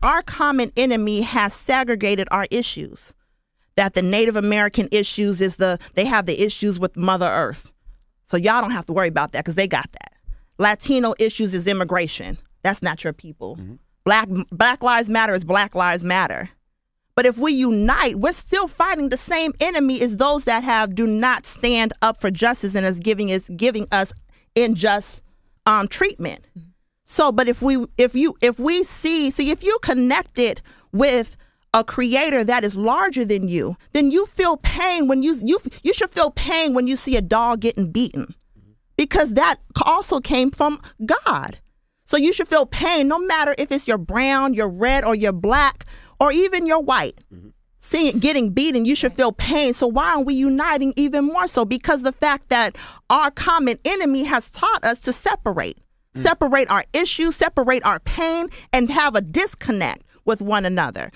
our common enemy has segregated our issues. That the Native American issues they have the issues with Mother Earth. So y'all don't have to worry about that because they got that. Latino issues is immigration. That's not your people. Mm-hmm. Black Lives Matter is Black Lives Matter. But if we unite, we're still fighting the same enemy as those that do not stand up for justice and is giving us unjust treatment. Mm-hmm. So, but if you connected with a creator that is larger than you, then you feel pain when you should feel pain when you see a dog getting beaten, because that also came from God. So you should feel pain no matter if it's your brown, your red, or your black, or even your white. Mm-hmm. Seeing it getting beaten, you should feel pain. So why aren't we uniting even more so? Because the fact that our common enemy has taught us to separate our issues, separate our pain, and have a disconnect with one another.